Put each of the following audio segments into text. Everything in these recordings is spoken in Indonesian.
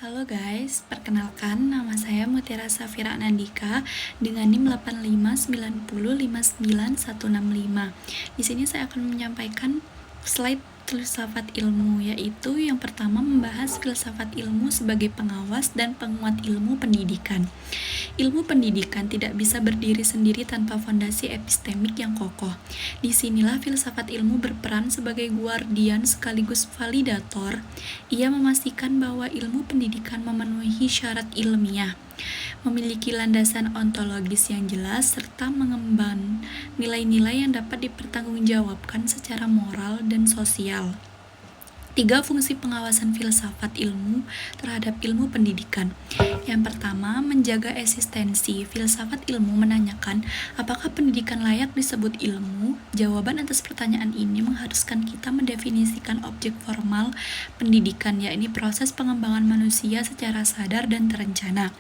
Halo guys, perkenalkan nama saya Mutiara Safira Anandika dengan NIM 8590595165. Di sini saya akan menyampaikan slide filsafat ilmu, yaitu yang pertama membahas filsafat ilmu sebagai pengawas dan penguat ilmu pendidikan. Ilmu pendidikan tidak bisa berdiri sendiri tanpa fondasi epistemik yang kokoh. Disinilah filsafat ilmu berperan sebagai guardian sekaligus validator. Ia memastikan bahwa ilmu pendidikan memenuhi syarat ilmiah, memiliki landasan ontologis yang jelas, serta mengemban nilai-nilai yang dapat dipertanggungjawabkan secara moral dan sosial. 3 fungsi pengawasan filsafat ilmu terhadap ilmu pendidikan. Yang pertama, menjaga eksistensi. Filsafat ilmu menanyakan, apakah pendidikan layak disebut ilmu? Jawaban atas pertanyaan ini mengharuskan kita mendefinisikan objek formal pendidikan, yakni proses pengembangan manusia secara sadar dan terencana,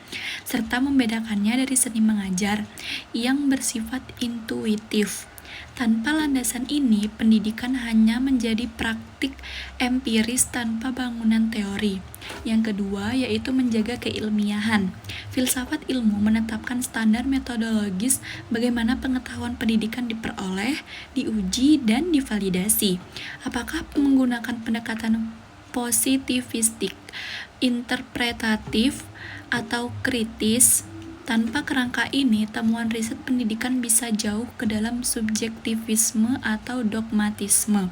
serta membedakannya dari seni mengajar yang bersifat intuitif. Tanpa landasan ini, pendidikan hanya menjadi praktik empiris tanpa bangunan teori. Yang kedua, yaitu menjaga keilmiahan. Filsafat ilmu menetapkan standar metodologis bagaimana pengetahuan pendidikan diperoleh, diuji, dan divalidasi. Apakah menggunakan pendekatan positivistik, interpretatif, atau kritis? Tanpa kerangka ini, temuan riset pendidikan bisa jauh ke dalam subjektivisme atau dogmatisme.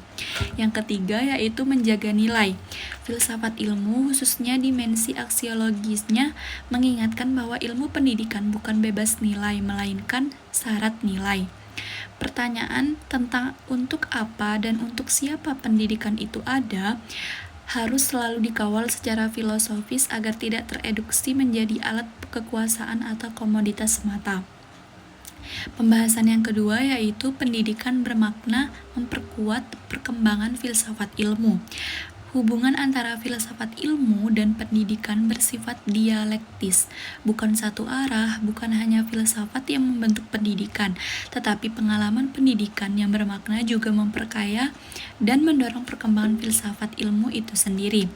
Yang ketiga, yaitu menjaga nilai. Filsafat ilmu, khususnya dimensi aksiologisnya, mengingatkan bahwa ilmu pendidikan bukan bebas nilai, melainkan syarat nilai. Pertanyaan tentang untuk apa dan untuk siapa pendidikan itu ada harus selalu dikawal secara filosofis agar tidak tereduksi menjadi alat kekuasaan atau komoditas semata. Pembahasan yang kedua yaitu pendidikan bermakna memperkuat perkembangan filsafat ilmu. Hubungan antara filsafat ilmu dan pendidikan bersifat dialektis, bukan satu arah, bukan hanya filsafat yang membentuk pendidikan, tetapi pengalaman pendidikan yang bermakna juga memperkaya dan mendorong perkembangan filsafat ilmu itu sendiri.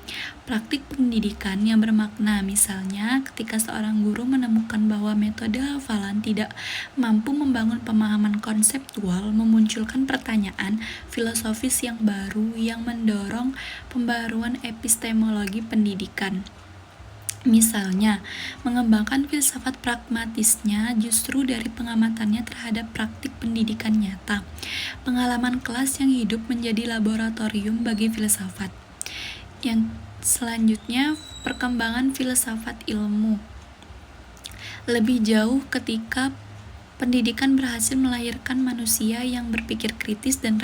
Praktik pendidikan yang bermakna, misalnya ketika seorang guru menemukan bahwa metode hafalan tidak mampu membangun pemahaman konseptual, memunculkan pertanyaan filosofis yang baru yang mendorong pembaruan epistemologi pendidikan. Misalnya, mengembangkan filsafat pragmatisnya justru dari pengamatannya terhadap praktik pendidikan nyata. Pengalaman kelas yang hidup menjadi laboratorium bagi filsafat. Yang selanjutnya, perkembangan filsafat ilmu. Lebih jauh ketika pendidikan berhasil melahirkan manusia yang berpikir kritis dan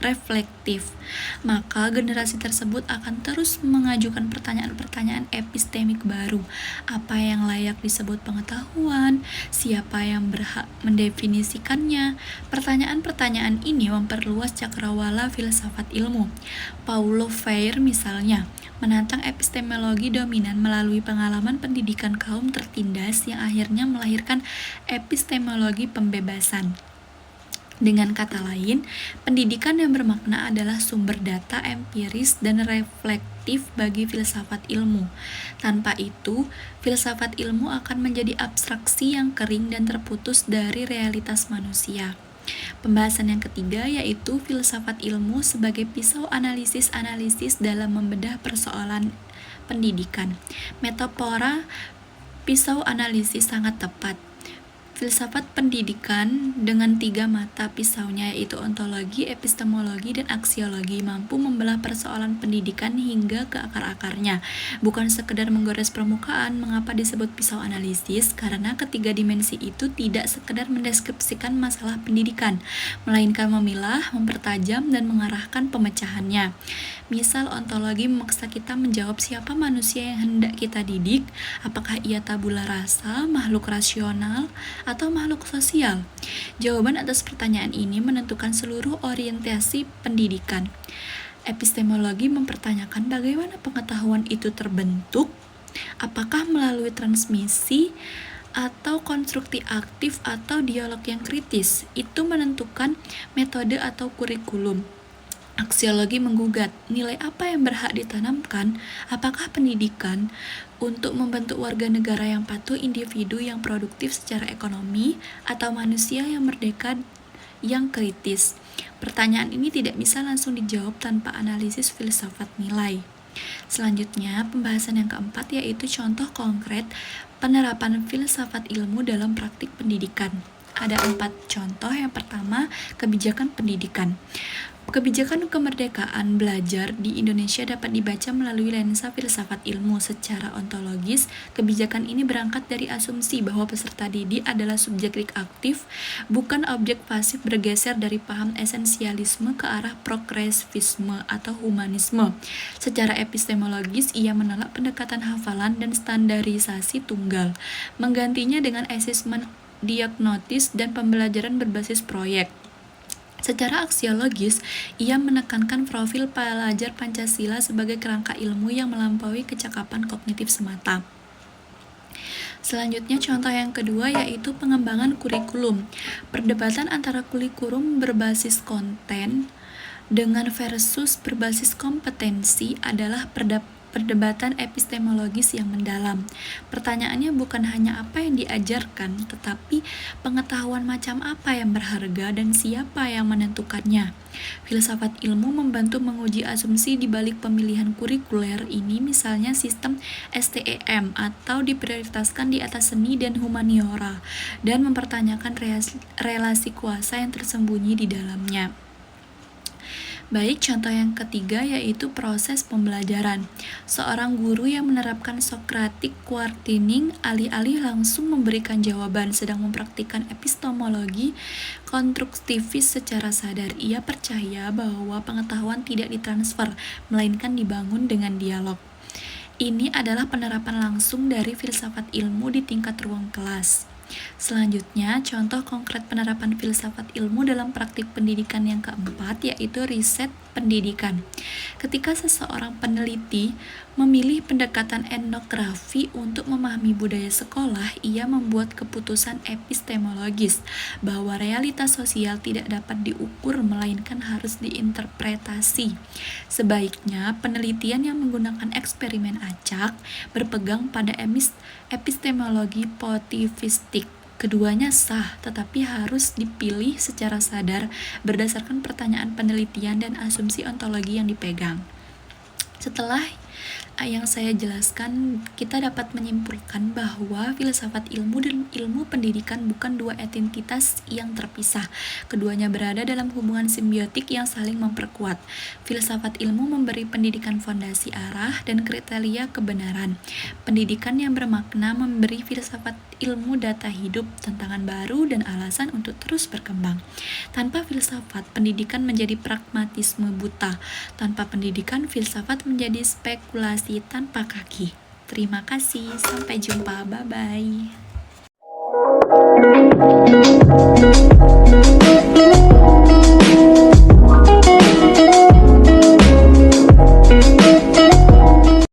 reflektif, maka generasi tersebut akan terus mengajukan pertanyaan-pertanyaan epistemik baru. Apa yang layak disebut pengetahuan? Siapa yang berhak mendefinisikannya? Pertanyaan-pertanyaan ini memperluas cakrawala filsafat ilmu. Paulo Freire misalnya menantang epistemologi dominan melalui pengalaman pendidikan kaum tertindas yang akhirnya melahirkan epistemologi pembebasan. Dengan kata lain, pendidikan yang bermakna adalah sumber data empiris dan reflektif bagi filsafat ilmu. Tanpa itu, filsafat ilmu akan menjadi abstraksi yang kering dan terputus dari realitas manusia. Pembahasan yang ketiga yaitu filsafat ilmu sebagai pisau analisis dalam membedah persoalan pendidikan. Metafora pisau analisis sangat tepat. Filsafat pendidikan dengan 3 mata pisaunya yaitu ontologi, epistemologi, dan aksiologi mampu membelah persoalan pendidikan hingga ke akar-akarnya. Bukan sekedar menggores permukaan. Mengapa disebut pisau analisis? Karena ketiga dimensi itu tidak sekedar mendeskripsikan masalah pendidikan, melainkan memilah, mempertajam, dan mengarahkan pemecahannya. Misal, ontologi memaksa kita menjawab siapa manusia yang hendak kita didik, apakah ia tabula rasa, makhluk rasional, atau makhluk sosial? Jawaban atas pertanyaan ini menentukan seluruh orientasi pendidikan. Epistemologi mempertanyakan bagaimana pengetahuan itu terbentuk, apakah melalui transmisi, atau konstruksi aktif, atau dialog yang kritis. Itu menentukan metode atau kurikulum. Aksiologi menggugat, nilai apa yang berhak ditanamkan? Apakah pendidikan untuk membentuk warga negara yang patuh, individu yang produktif secara ekonomi, atau manusia yang merdeka yang kritis? Pertanyaan ini tidak bisa langsung dijawab tanpa analisis filsafat nilai. Selanjutnya, pembahasan yang keempat yaitu contoh konkret penerapan filsafat ilmu dalam praktik pendidikan. Ada 4 contoh. Yang pertama, kebijakan pendidikan. Kebijakan kemerdekaan belajar di Indonesia dapat dibaca melalui lensa filsafat ilmu. Secara ontologis, kebijakan ini berangkat dari asumsi bahwa peserta didik adalah subjek aktif, bukan objek pasif, bergeser dari paham esensialisme ke arah progresivisme atau humanisme. Secara epistemologis, ia menolak pendekatan hafalan dan standarisasi tunggal, menggantinya dengan asesmen diagnotis dan pembelajaran berbasis proyek. Secara aksiologis, ia menekankan profil pelajar Pancasila sebagai kerangka ilmu yang melampaui kecakapan kognitif semata. Selanjutnya, contoh yang kedua yaitu pengembangan kurikulum. Perdebatan antara kurikulum berbasis konten dengan versus berbasis kompetensi adalah perdebatan epistemologis yang mendalam. Pertanyaannya bukan hanya apa yang diajarkan, tetapi pengetahuan macam apa yang berharga dan siapa yang menentukannya. Filsafat ilmu membantu menguji asumsi di balik pemilihan kurikuler ini, misalnya sistem STEM atau diprioritaskan di atas seni dan humaniora, dan mempertanyakan relasi kuasa yang tersembunyi di dalamnya. Baik, contoh yang ketiga yaitu proses pembelajaran. Seorang guru yang menerapkan Socratic questioning alih-alih langsung memberikan jawaban, sedang mempraktikkan epistemologi konstruktivis secara sadar. Ia percaya bahwa pengetahuan tidak ditransfer, melainkan dibangun dengan dialog. Ini adalah penerapan langsung dari filsafat ilmu di tingkat ruang kelas. Selanjutnya, contoh konkret penerapan filsafat ilmu dalam praktik pendidikan yang keempat yaitu riset pendidikan. Ketika seseorang peneliti memilih pendekatan etnografi untuk memahami budaya sekolah, ia membuat keputusan epistemologis bahwa realitas sosial tidak dapat diukur melainkan harus diinterpretasi. Sebaiknya penelitian yang menggunakan eksperimen acak berpegang pada epistemologi positivistik. Keduanya sah, tetapi harus dipilih secara sadar berdasarkan pertanyaan penelitian dan asumsi ontologi yang dipegang. Setelah yang saya jelaskan, kita dapat menyimpulkan bahwa filsafat ilmu dan ilmu pendidikan bukan dua entitas yang terpisah. Keduanya berada dalam hubungan simbiotik yang saling memperkuat. Filsafat ilmu memberi pendidikan fondasi arah dan kriteria kebenaran. Pendidikan yang bermakna memberi filsafat ilmu data hidup, tantangan baru, dan alasan untuk terus berkembang. Tanpa filsafat, pendidikan menjadi pragmatisme buta. Tanpa pendidikan, filsafat menjadi spekulasi tanpa kaki. Terima kasih, sampai jumpa, bye-bye.